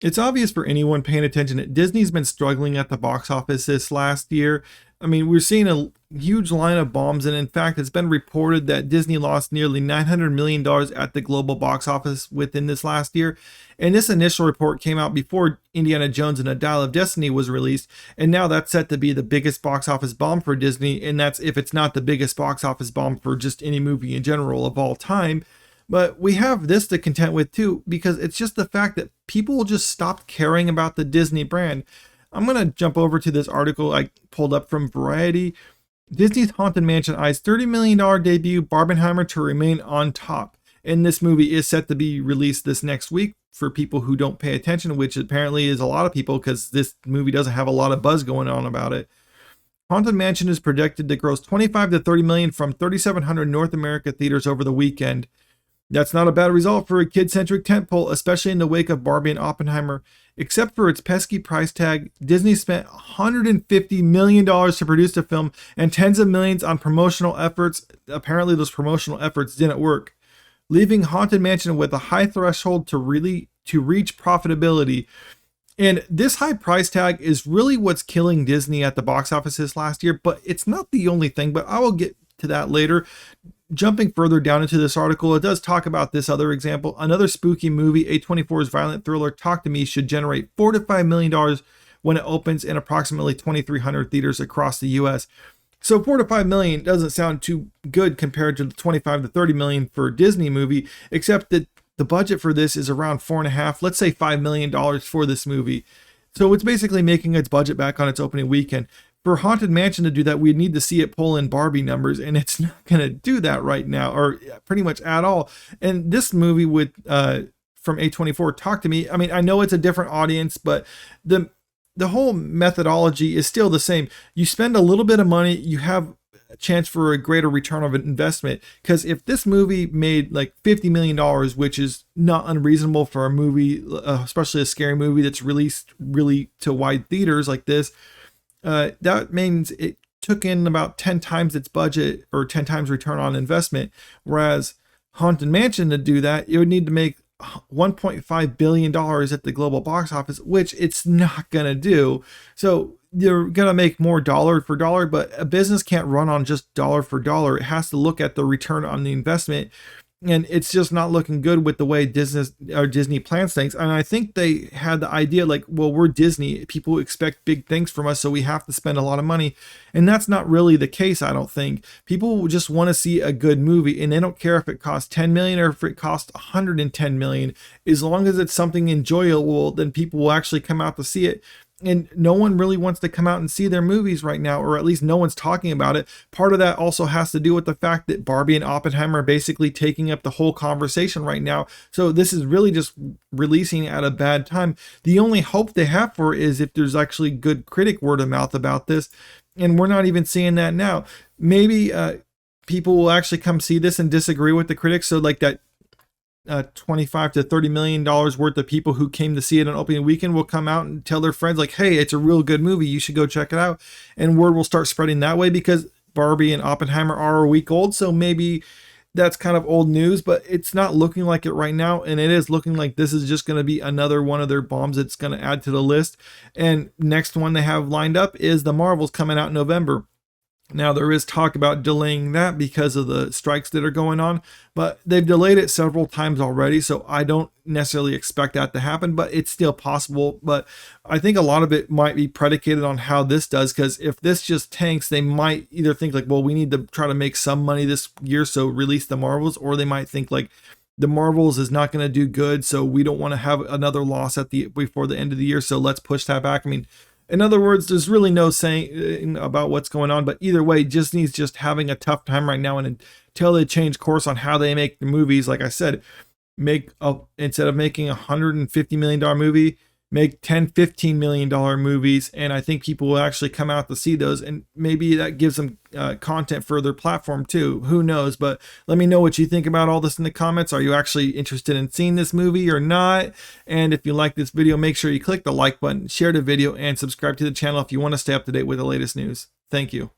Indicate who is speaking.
Speaker 1: It's obvious for anyone paying attention that Disney's been struggling at the box office this last year. I mean, we're seeing a huge line of bombs, and in fact, it's been reported that Disney lost nearly $900 million at the global box office within this last year. And this initial report came out before Indiana Jones and the Dial of Destiny was released, and now that's set to be the biggest box office bomb for Disney, and that's if it's not the biggest box office bomb for just any movie in general of all time. But we have this to contend with too, because it's just the fact that people just stopped caring about the Disney brand. I'm going to jump over to this article I pulled up from Variety. Disney's Haunted Mansion eyes $30 million debut Barbenheimer to remain on top. And this movie is set to be released this next week for people who don't pay attention, which apparently is a lot of people because this movie doesn't have a lot of buzz going on about it. Haunted Mansion is projected to gross 25 to 30 million from 3,700 North America theaters over the weekend. That's not a bad result for a kid-centric tentpole, especially in the wake of Barbie and Oppenheimer. Except for its pesky price tag, Disney spent $150 million to produce the film and tens of millions on promotional efforts. Apparently, those promotional efforts didn't work, leaving Haunted Mansion with a high threshold to reach profitability. And this high price tag is really what's killing Disney at the box office this last year, but it's not the only thing, but I will get to that later. Jumping further down into this article, it does talk about this other example. Another spooky movie, A24's violent thriller Talk to Me, should generate $4 to $5 million when it opens in approximately 2,300 theaters across the US. So 4 to 5 million doesn't sound too good compared to the 25 to 30 million for a Disney movie, except that the budget for this is around 4.5, let's say $5 million for this movie. So it's basically making its budget back on its opening weekend. For Haunted Mansion to do that, we'd need to see it pull in Barbie numbers, and it's not going to do that right now, or pretty much at all. And this movie with from A24, Talk to Me, I mean, I know it's a different audience, but the whole methodology is still the same. You spend a little bit of money, you have a chance for a greater return of an investment. Because if this movie made like $50 million, which is not unreasonable for a movie, especially a scary movie that's released really to wide theaters like this, that means it took in about 10 times its budget or 10 times return on investment. Whereas Haunted Mansion, to do that, it would need to make $1.5 billion at the global box office, which it's not going to do. So you're going to make more dollar for dollar, but a business can't run on just dollar for dollar. It has to look at the return on the investment. And it's just not looking good with the way Disney plans things. And I think they had the idea like, well, we're Disney. People expect big things from us, so we have to spend a lot of money. And that's not really the case, I don't think. People just want to see a good movie, and they don't care if it costs 10 million or if it costs 110 million. As long as it's something enjoyable, then people will actually come out to see it. And no one really wants to come out and see their movies right now, or at least no one's talking about it. Part of that also has to do with the fact that Barbie and Oppenheimer are basically taking up the whole conversation right now. So this is really just releasing at a bad time. The only hope they have for it is if there's actually good critic word of mouth about this. And we're not even seeing that now. Maybe people will actually come see this and disagree with the critics. So like that 25 to 30 million dollars worth of people who came to see it on opening weekend will come out and tell their friends like, hey, it's a real good movie, you should go check it out. And word will start spreading that way, because Barbie and Oppenheimer are a week old, so maybe that's kind of old news, but it's not looking like it right now. And it is looking like this is just going to be another one of their bombs that's going to add to the list. And next one they have lined up is the Marvels coming out in November. Now, there is talk about delaying that because of the strikes that are going on, but they've delayed it several times already, so I don't necessarily expect that to happen, but it's still possible. But I think a lot of it might be predicated on how this does, because if this just tanks, they might either think like, well, we need to try to make some money this year, so release the Marvels, or they might think like, the Marvels is not going to do good, so we don't want to have another loss before the end of the year, so let's push that back. I mean, in other words, there's really no saying about what's going on, but either way, Disney's just having a tough time right now. And until they change course on how they make the movies, like I said, instead of making $150 million movie, make $10-15 million movies. And I think people will actually come out to see those, and maybe that gives them content for their platform too. Who knows? But let me know what you think about all this in the comments. Are you actually interested in seeing this movie or not? And if you like this video, make sure you click the like button, share the video, and subscribe to the channel if you want to stay up to date with the latest news. Thank you.